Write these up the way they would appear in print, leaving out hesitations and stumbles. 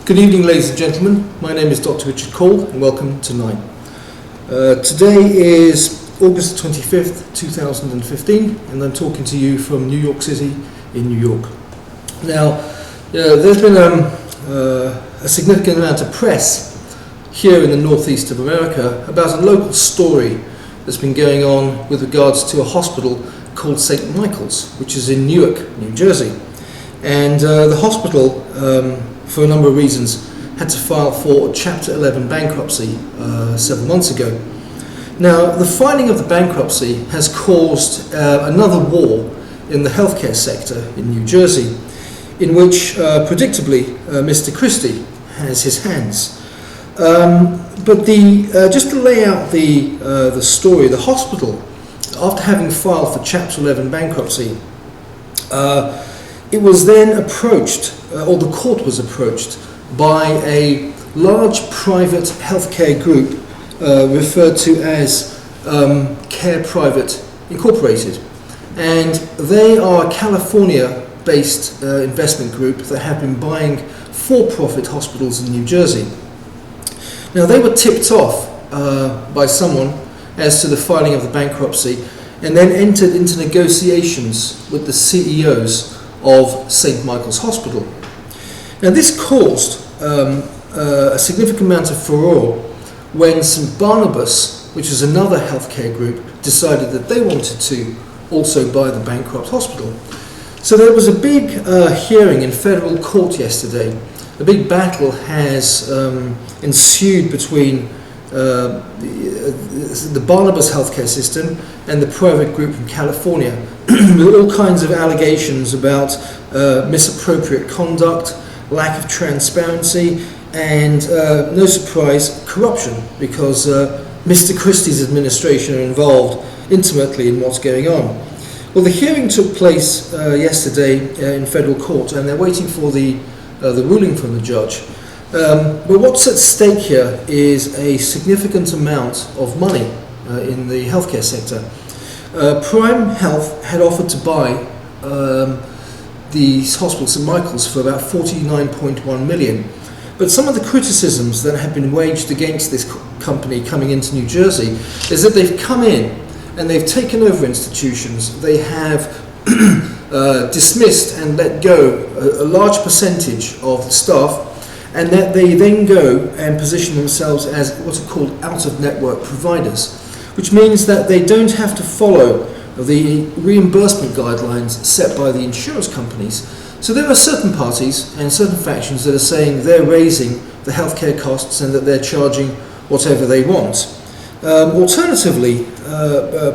Good evening, ladies and gentlemen. My name is Dr. Richard Kaul, and welcome to Nine. Today is August 25th, 2015, and I'm talking to you from New York City in New York. Now, there's been a significant amount of press here in the northeast of America about a local story that's been going on with regards to a hospital called St. Michael's, which is in Newark, New Jersey. And the hospital, for a number of reasons, had to file for Chapter 11 bankruptcy several months ago. Now, the filing of the bankruptcy has caused another war in the healthcare sector in New Jersey, in which, predictably, Mr. Christie has his hands. But just to lay out the story, the hospital, after having filed for Chapter 11 bankruptcy, it was then approached, or the court was approached, by a large private healthcare group referred to as Care Private Incorporated. And they are a California-based investment group that have been buying for-profit hospitals in New Jersey. Now, they were tipped off by someone as to the filing of the bankruptcy, and then entered into negotiations with the CEOs of St. Michael's Hospital. Now, this caused a significant amount of furore when St. Barnabas, which is another healthcare group, decided that they wanted to also buy the bankrupt hospital. So there was a big hearing in federal court yesterday. A big battle has ensued between the Barnabas healthcare system and the private group in California, with all kinds of allegations about misappropriate conduct, lack of transparency, and no surprise, corruption, because Mr. Christie's administration are involved intimately in what's going on. Well, the hearing took place yesterday in federal court, and they're waiting for the ruling from the judge. But what's at stake here is a significant amount of money in the healthcare sector. Prime Health had offered to buy the hospital, St. Michael's, for about $49.1 million. But some of the criticisms that have been waged against this company coming into New Jersey is that they've come in and they've taken over institutions. They have dismissed and let go a large percentage of the staff, and that they then go and position themselves as what are called out-of-network providers, which means that they don't have to follow the reimbursement guidelines set by the insurance companies. So there are certain parties and certain factions that are saying they're raising the healthcare costs and that they're charging whatever they want. Alternatively,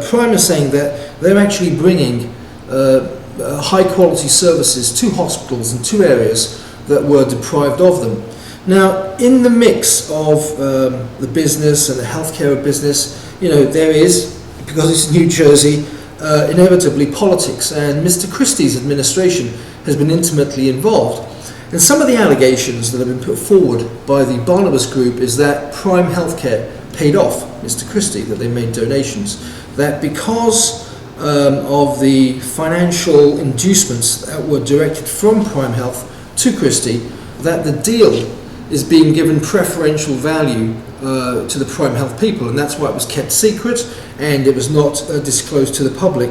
Prime is saying that they're actually bringing high-quality services to hospitals in two areas that were deprived of them. Now, in the mix of the business and the healthcare business, there is, because it's New Jersey, inevitably politics, and Mr. Christie's administration has been intimately involved. And some of the allegations that have been put forward by the Barnabas Group is that Prime Healthcare paid off Mr. Christie, that they made donations, that because of the financial inducements that were directed from Prime Health to Christie, that the deal is being given preferential value to the Prime Health people, and that's why it was kept secret and it was not disclosed to the public.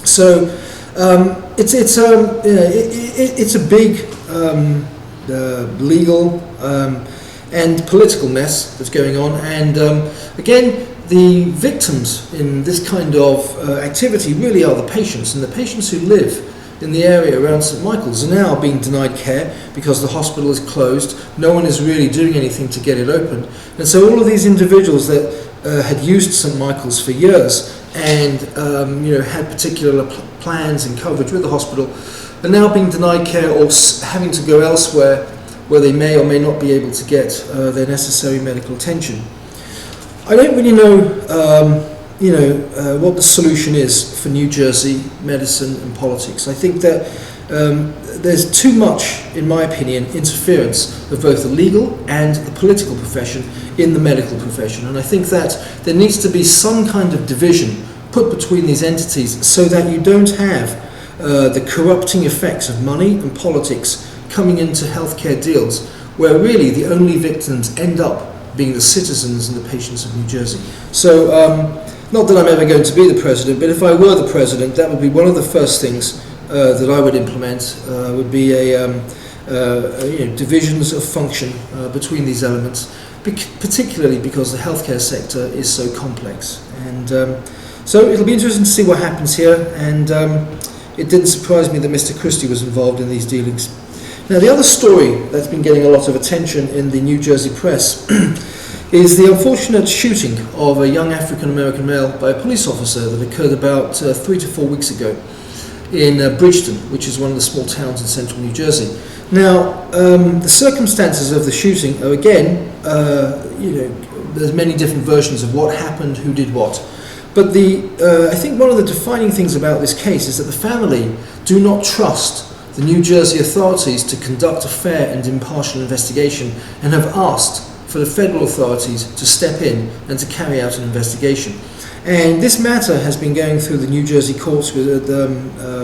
So it's a big legal and political mess that's going on, and again, the victims in this kind of activity really are the patients, and the patients who live in the area around St. Michael's are now being denied care because the hospital is closed. No one is really doing anything to get it open. And so all of these individuals that had used St. Michael's for years and had particular plans and coverage with the hospital are now being denied care or having to go elsewhere where they may or may not be able to get their necessary medical attention. I don't really know what the solution is for New Jersey medicine and politics. I think that there's too much, in my opinion, interference of both the legal and the political profession in the medical profession. And I think that there needs to be some kind of division put between these entities so that you don't have the corrupting effects of money and politics coming into healthcare deals where really the only victims end up being the citizens and the patients of New Jersey. So, not that I'm ever going to be the president, but if I were the president, that would be one of the first things that I would implement, would be divisions of function between these elements, particularly because the healthcare sector is so complex. And so it'll be interesting to see what happens here, and it didn't surprise me that Mr. Christie was involved in these dealings. Now, the other story that's been getting a lot of attention in the New Jersey press is the unfortunate shooting of a young African-American male by a police officer that occurred about 3 to 4 weeks ago in Bridgeton, which is one of the small towns in central New Jersey. Now, the circumstances of the shooting are, again, there's many different versions of what happened, who did what. But I think one of the defining things about this case is that the family do not trust the New Jersey authorities to conduct a fair and impartial investigation, and have asked for the federal authorities to step in and to carry out an investigation. And this matter has been going through the New Jersey courts with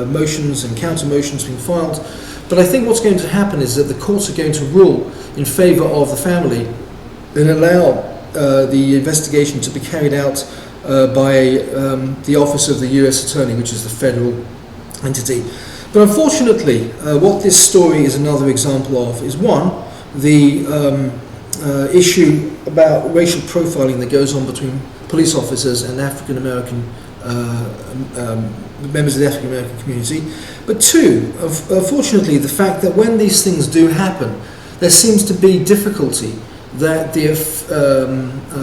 motions and counter motions being filed. But I think what's going to happen is that the courts are going to rule in favour of the family and allow the investigation to be carried out by the Office of the U.S. Attorney, which is the federal entity. But unfortunately, what this story is another example of is, one, the issue about racial profiling that goes on between police officers and African American members of the African American community. But two, unfortunately, the fact that when these things do happen, there seems to be difficulty that the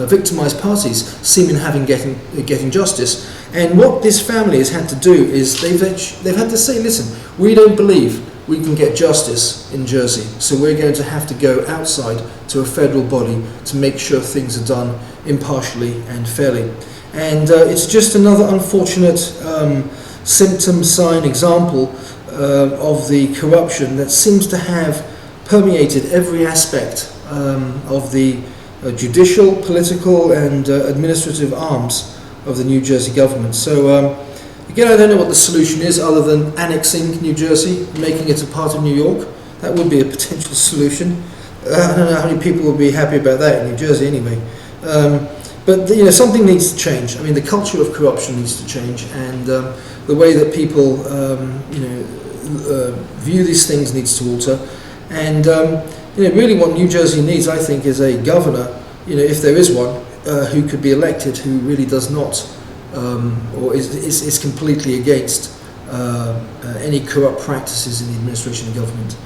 victimized parties seem in having getting justice. And what this family has had to do is they've had to say, listen, we don't believe we can get justice in Jersey, so we're going to have to go outside to a federal body to make sure things are done impartially and fairly. And it's just another unfortunate symptom, sign, example of the corruption that seems to have permeated every aspect of the judicial, political and administrative arms of the New Jersey government. So again, I don't know what the solution is other than annexing New Jersey, making it a part of New York. That would be a potential solution. I don't know how many people would be happy about that in New Jersey anyway. But something needs to change. I mean, the culture of corruption needs to change, and the way that people view these things needs to alter. And really what New Jersey needs, I think, is a governor, if there is one, who could be elected, who really does not, or is completely against any corrupt practices in the administration of government.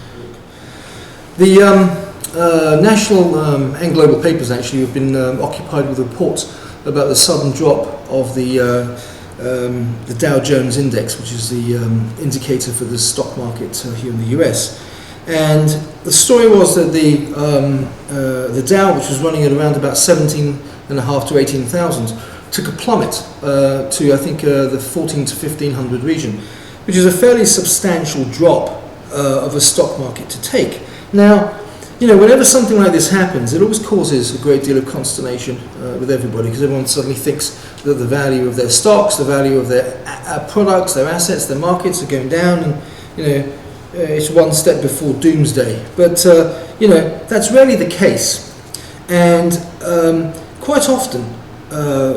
The national and global papers actually have been occupied with reports about the sudden drop of the Dow Jones Index, which is the indicator for the stock market here in the US. And the story was that the Dow, which was running at around about 17.5 to 18,000, took a plummet to, I think, the 14 to 1500 region, which is a fairly substantial drop of a stock market to take. Now, whenever something like this happens, it always causes a great deal of consternation with everybody, because everyone suddenly thinks that the value of their stocks, the value of their products, their assets, their markets are going down, and it's one step before doomsday. But that's rarely the case, and quite often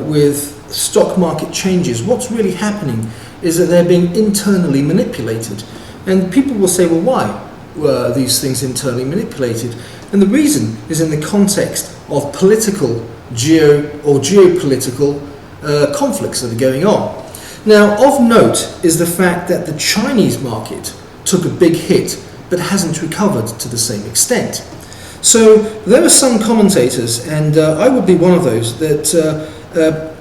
with stock market changes, what's really happening is that they're being internally manipulated. And people will say, well, why were these things internally manipulated? And the reason is in the context of political, geopolitical conflicts that are going on. Now, of note is the fact that the Chinese market took a big hit but hasn't recovered to the same extent. So there are some commentators, and I would be one of those, that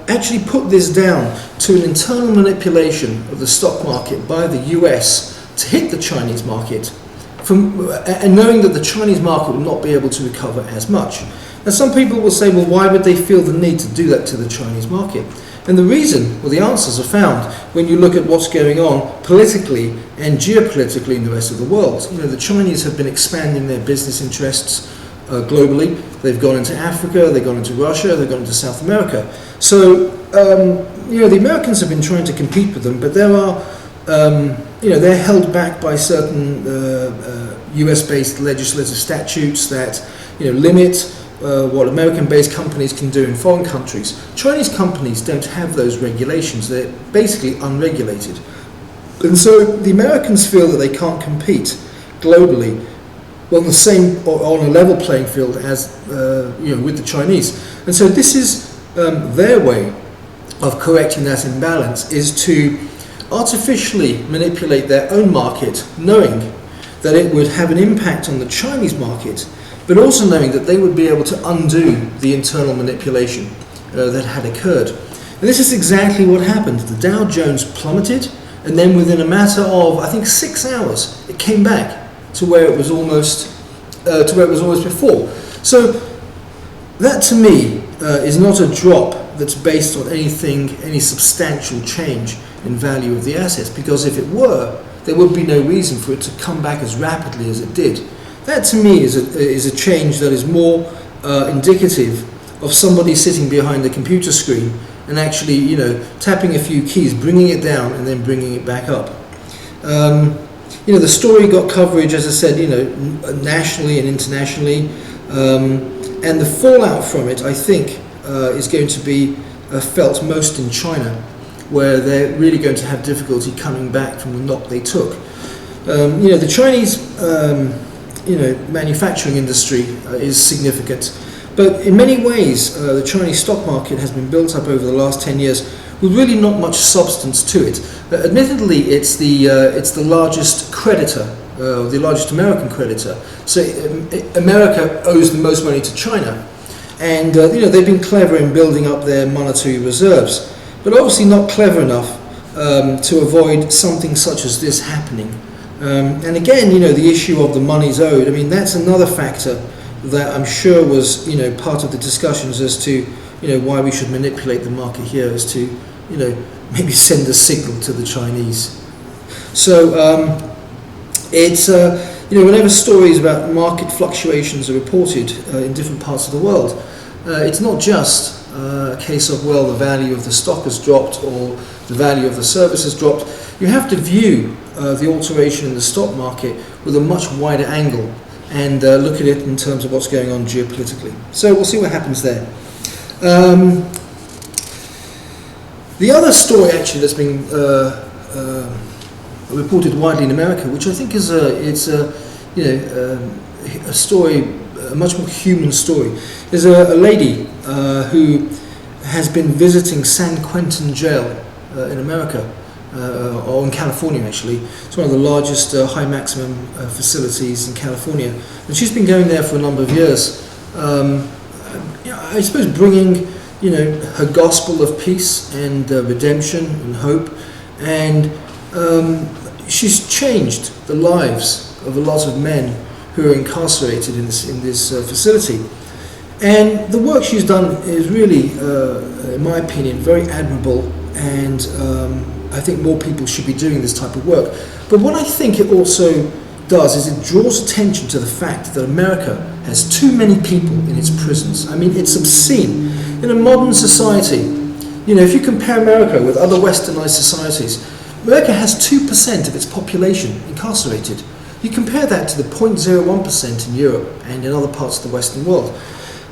actually put this down to an internal manipulation of the stock market by the US to hit the Chinese market, and knowing that the Chinese market will not be able to recover as much. Now, some people will say, well, why would they feel the need to do that to the Chinese market? And the reason, well, the answers are found when you look at what's going on politically and geopolitically in the rest of the world. The Chinese have been expanding their business interests globally. They've gone into Africa, they've gone into Russia, they've gone into South America. So, the Americans have been trying to compete with them, but there are they're held back by certain US-based legislative statutes that limit what American-based companies can do in foreign countries. Chinese companies don't have those regulations. They're basically unregulated. And so the Americans feel that they can't compete globally on the same or on a level playing field as with the Chinese. And so this is their way of correcting that imbalance, is to artificially manipulate their own market, knowing that it would have an impact on the Chinese market, but also knowing that they would be able to undo the internal manipulation that had occurred. And this is exactly what happened. The Dow Jones plummeted, and then within a matter of, I think, 6 hours, it came back to where it was almost before. So that, to me, is not a drop that's based on any substantial change in value of the assets, because if it were, there would be no reason for it to come back as rapidly as it did. That, to me, is a change that is more indicative of somebody sitting behind the computer screen and actually, tapping a few keys, bringing it down, and then bringing it back up. The story got coverage, as I said, nationally and internationally, and the fallout from it, I think, is going to be felt most in China, where they're really going to have difficulty coming back from the knock they took. The Chinese, manufacturing industry is significant, but in many ways, the Chinese stock market has been built up over the last 10 years with really not much substance to it. Admittedly, it's the largest creditor, the largest American creditor. So America owes the most money to China, and they've been clever in building up their monetary reserves, but obviously not clever enough to avoid something such as this happening. And again, the issue of the monies owed. I mean, that's another factor that I'm sure was part of the discussions as to why we should manipulate the market here, as to maybe send a signal to the Chinese. So it's whenever stories about market fluctuations are reported in different parts of the world, it's not just a case of, well, the value of the stock has dropped or the value of the service has dropped. You have to view the alteration in the stock market with a much wider angle and look at it in terms of what's going on geopolitically. So we'll see what happens there. The other story actually that's been reported widely in America, which I think is a story, a much more human story, is a lady who has been visiting San Quentin Jail in America, or in California actually. It's one of the largest high maximum facilities in California, and she's been going there for a number of years. I suppose bringing her gospel of peace and redemption and hope, and she's changed the lives of a lot of men who are incarcerated in this facility. And the work she's done is really, in my opinion, very admirable, and I think more people should be doing this type of work. But what I think it also does is it draws attention to the fact that America has too many people in its prisons. I mean, it's obscene. In a modern society, if you compare America with other westernized societies, America has 2% of its population incarcerated. You compare that to the 0.01% in Europe and in other parts of the Western world.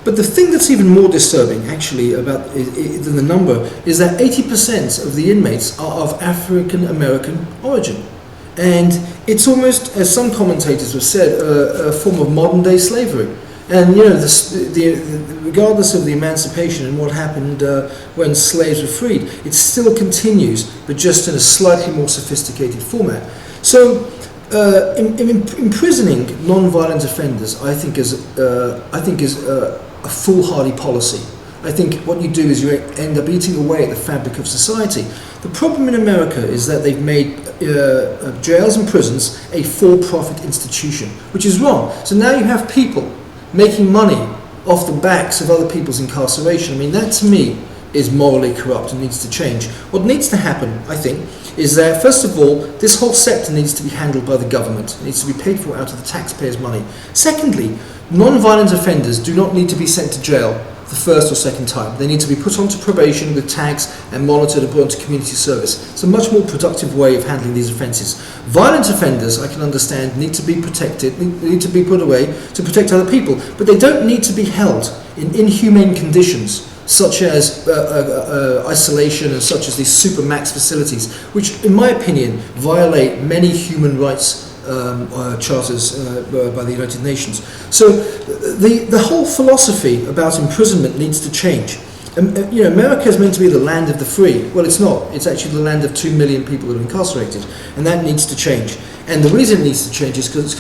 But the thing that's even more disturbing, actually, than the number, is that 80% of the inmates are of African American origin. And it's almost, as some commentators have said, a form of modern-day slavery. And regardless of the emancipation and what happened when slaves were freed, it still continues, but just in a slightly more sophisticated format. So, imprisoning non-violent offenders, I think is a foolhardy policy. I think what you do is you end up eating away at the fabric of society. The problem in America is that they've made jails and prisons a for-profit institution, which is wrong. So now you have people making money off the backs of other people's incarceration. I mean, that to me is morally corrupt and needs to change. What needs to happen, I think, is that, first of all, this whole sector needs to be handled by the government. It needs to be paid for out of the taxpayers' money. Secondly, non-violent offenders do not need to be sent to jail the first or second time. They need to be put onto probation with tags and monitored and put onto community service. It's a much more productive way of handling these offences. Violent offenders, I can understand, need to be protected, need to be put away to protect other people, but they don't need to be held in inhumane conditions, such as isolation and such as these supermax facilities, which in my opinion violate many human rights charters by the United Nations. So the whole philosophy about imprisonment needs to change. America is meant to be the land of the free. Well, it's not. It's actually the land of 2 million people that are incarcerated, and that needs to change. And the reason it needs to change is because,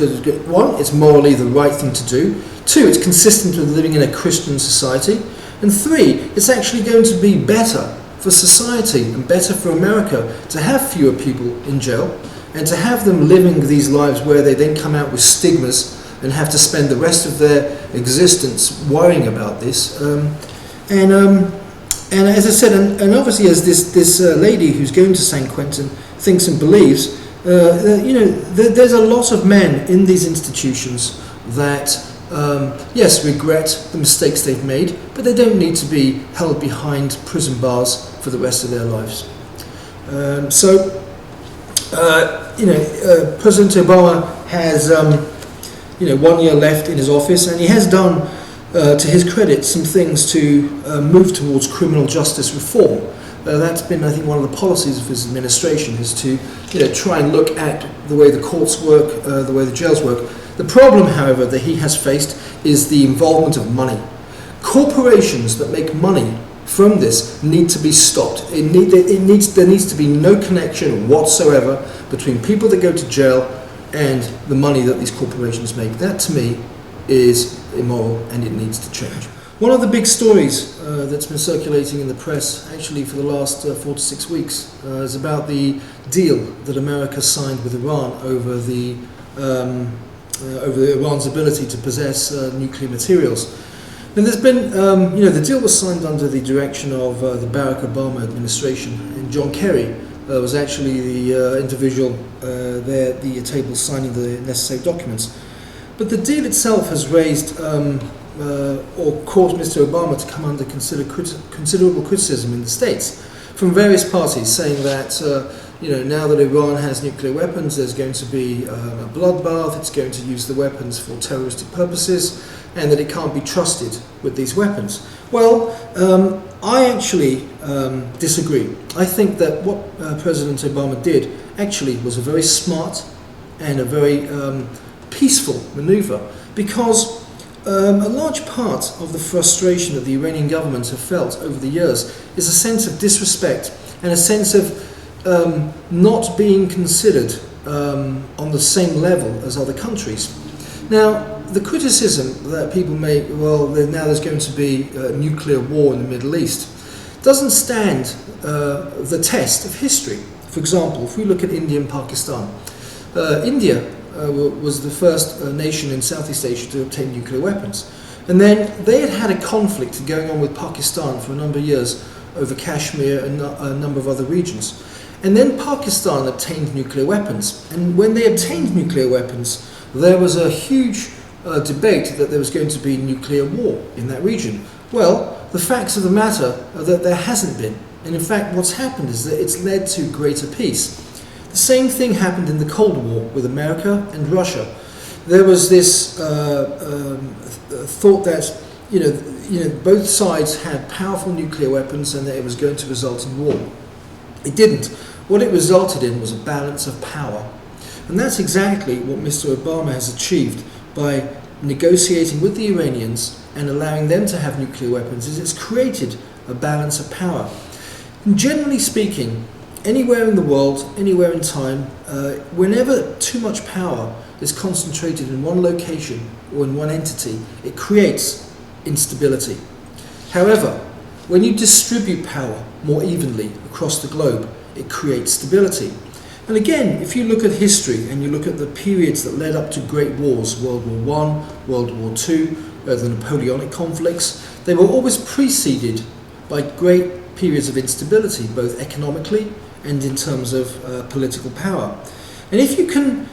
one, it's morally the right thing to do. Two, it's consistent with living in a Christian society. And three, it's actually going to be better for society and better for America to have fewer people in jail and to have them living these lives where they then come out with stigmas and have to spend the rest of their existence worrying about this. And as I said, and obviously as this lady who's going to San Quentin thinks and believes, there's a lot of men in these institutions that, yes, regret the mistakes they've made, but they don't need to be held behind prison bars for the rest of their lives. President Obama has 1 year left in his office, and he has done, to his credit, some things to move towards criminal justice reform. That's been, I think, one of the policies of his administration, is to try and look at the way the courts work, the way the jails work. The problem, however, that he has faced is the involvement of money. Corporations that make money from this need to be stopped. There needs to be no connection whatsoever between people that go to jail and the money that these corporations make. That, to me, is immoral, and it needs to change. One of the big stories that's been circulating in the press, actually for the last 4 to 6 weeks, is about the deal that America signed with Iran over Iran's ability to possess nuclear materials. And there's been, the deal was signed under the direction of the Barack Obama administration, and John Kerry was actually the individual there at the table signing the necessary documents. But the deal itself has raised or caused Mr. Obama to come under considerable criticism in the States from various parties, saying that now that Iran has nuclear weapons, there's going to be a bloodbath, it's going to use the weapons for terroristic purposes, and that it can't be trusted with these weapons. Well, I actually disagree. I think that what President Obama did actually was a very smart and a very peaceful maneuver, because a large part of the frustration that the Iranian government have felt over the years is a sense of disrespect and a sense of not being considered on the same level as other countries. Now, the criticism that people make, well, now there's going to be a nuclear war in the Middle East, doesn't stand the test of history. For example, if we look at India and Pakistan, India was the first nation in Southeast Asia to obtain nuclear weapons. And then they had a conflict going on with Pakistan for a number of years over Kashmir and a number of other regions. And then Pakistan obtained nuclear weapons. And when they obtained nuclear weapons, there was a huge debate that there was going to be nuclear war in that region. Well, the facts of the matter are that there hasn't been. And in fact, what's happened is that it's led to greater peace. The same thing happened in the Cold War with America and Russia. There was this thought that both sides had powerful nuclear weapons and that it was going to result in war. It didn't. What it resulted in was a balance of power. And that's exactly what Mr. Obama has achieved by negotiating with the Iranians and allowing them to have nuclear weapons. Is it's created a balance of power. And generally speaking, anywhere in the world, anywhere in time, whenever too much power is concentrated in one location or in one entity, it creates instability. However, when you distribute power more evenly across the globe, it creates stability. And again, if you look at history and you look at the periods that led up to great wars, World War I, World War II, the Napoleonic conflicts, they were always preceded by great periods of instability, both economically and in terms of political power. And if you can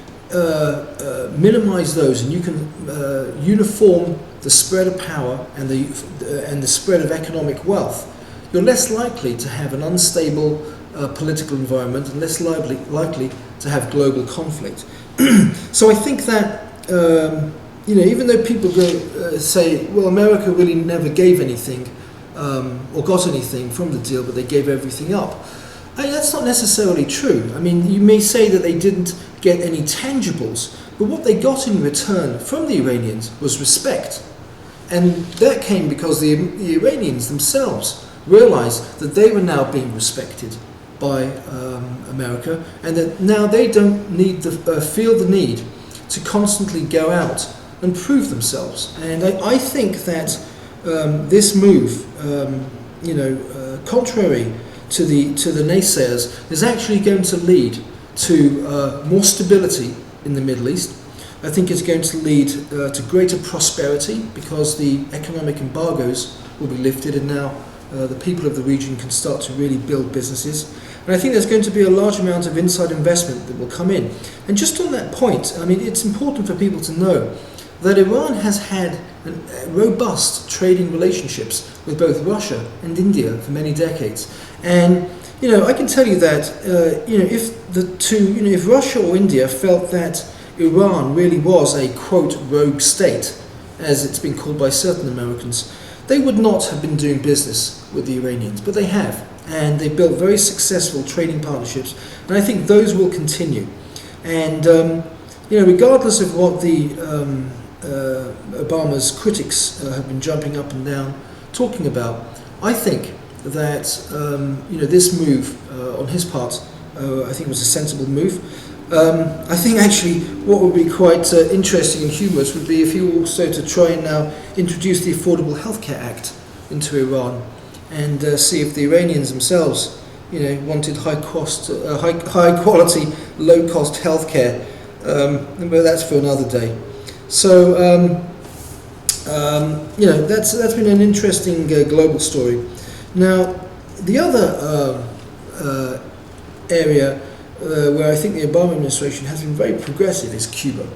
minimize those, and you can uniform the spread of power and the spread of economic wealth, you're less likely to have an unstable political environment and less likely to have global conflict. So I think that even though people say, well, America really never gave anything or got anything from the deal, but they gave everything up. That's not necessarily true. I mean, you may say that they didn't get any tangibles, but what they got in return from the Iranians was respect. And that came because the Iranians themselves realized that they were now being respected by America, and that now they don't need feel the need to constantly go out and prove themselves. And I think that this move, contrary to the naysayers, is actually going to lead to more stability in the Middle East. I think it's going to lead to greater prosperity because the economic embargoes will be lifted, and now the people of the region can start to really build businesses. And I think there's going to be a large amount of inside investment that will come in. And just on that point, I mean, it's important for people to know that Iran has had robust trading relationships with both Russia and India for many decades. And I can tell you that if Russia or India felt that Iran really was a quote rogue state, as it's been called by certain Americans, they would not have been doing business with the Iranians, but they have, and they built very successful trading partnerships, and I think those will continue. And regardless of what the Obama's critics have been jumping up and down talking about, I think that this move on his part, I think was a sensible move. I think actually what would be quite interesting and humorous would be if he were also to try and now introduce the Affordable Healthcare Act into Iran, and see if the Iranians themselves, wanted high quality, low cost healthcare. But that's for another day. So that's been an interesting global story. Now, the other area where I think the Obama administration has been very progressive is Cuba.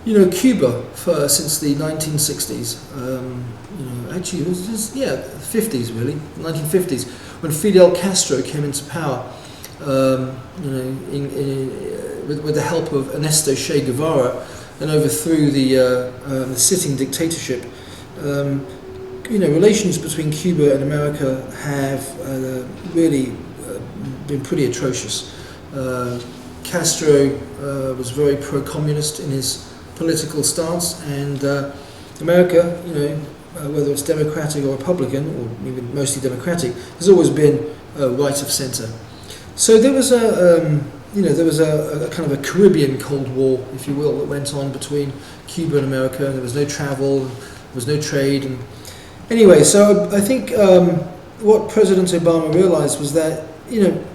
Cuba, since the 1960s, actually it was just, 50s really, 1950s, when Fidel Castro came into power, with the help of Ernesto Che Guevara, and overthrew the sitting dictatorship. Relations between Cuba and America have really been pretty atrocious. Castro was very pro-communist in his political stance, and America, whether it's Democratic or Republican, or even mostly Democratic, has always been right of centre. So there was a kind of a Caribbean Cold War, if you will, that went on between Cuba and America. There was no travel, there was no trade, and anyway, so I think what President Obama realized was that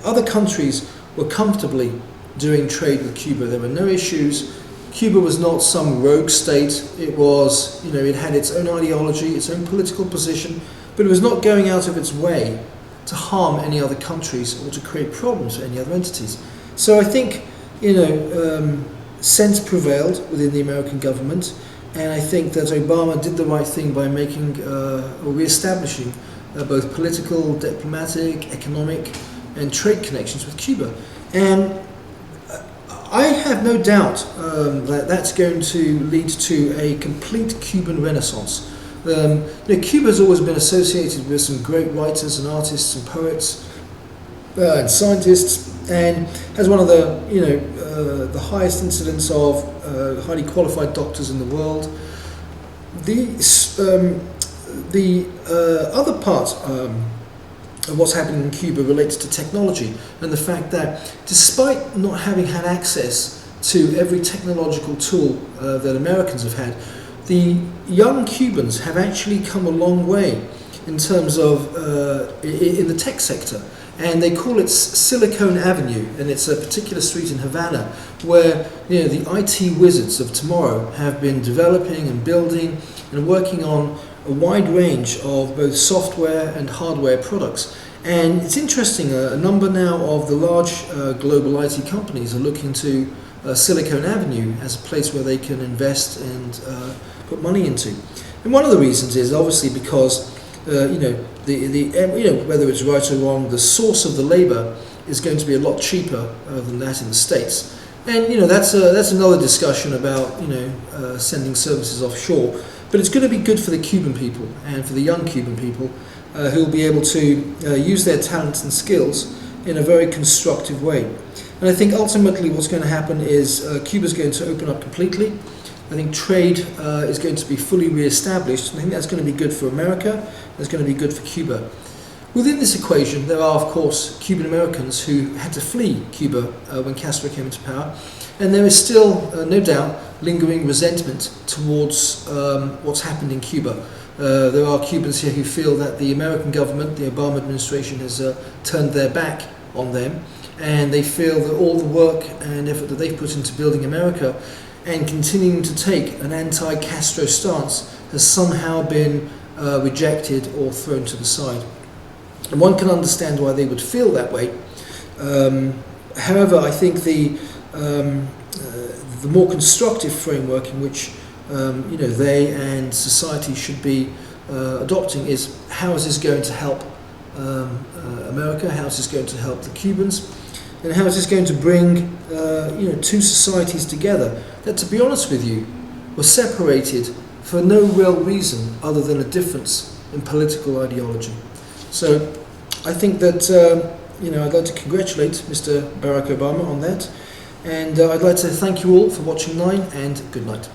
other countries were comfortably doing trade with Cuba. There were no issues. Cuba was not some rogue state. It was, it had its own ideology, its own political position, but it was not going out of its way to harm any other countries or to create problems for any other entities. So I think, sense prevailed within the American government, and I think that Obama did the right thing by making or re-establishing both political, diplomatic, economic, and trade connections with Cuba. And I have no doubt that that's going to lead to a complete Cuban renaissance. Cuba has always been associated with some great writers and artists and poets and scientists, and has one of the highest incidence of highly qualified doctors in the world. The other part of what's happening in Cuba relates to technology, and the fact that despite not having had access to every technological tool that Americans have had, the young Cubans have actually come a long way in terms of in the tech sector. And they call it Silicon Avenue, and it's a particular street in Havana where the IT wizards of tomorrow have been developing and building and working on a wide range of both software and hardware products. And it's interesting, a number now of the large global IT companies are looking to Silicon Avenue as a place where they can invest and put money into. And one of the reasons is obviously because whether it's right or wrong, the source of the labour is going to be a lot cheaper than that in the States. And that's another discussion about sending services offshore. But it's going to be good for the Cuban people and for the young Cuban people who will be able to use their talents and skills in a very constructive way. And I think ultimately what's going to happen is Cuba's going to open up completely. I think trade is going to be fully re-established. I think that's going to be good for America. It's going to be good for Cuba. Within this equation, there are, of course, Cuban Americans who had to flee Cuba when Castro came into power. And there is still, no doubt, lingering resentment towards what's happened in Cuba. There are Cubans here who feel that the American government, the Obama administration, has turned their back on them. And they feel that all the work and effort that they've put into building America and continuing to take an anti-Castro stance has somehow been rejected or thrown to the side. And one can understand why they would feel that way. However, I think the more constructive framework in which they and society should be adopting is, how is this going to help America? How is this going to help the Cubans? And how is this going to bring two societies together that, to be honest with you, were separated for no real reason other than a difference in political ideology? So I think that I'd like to congratulate Mr. Barack Obama on that, and I'd like to thank you all for watching 9, and good night.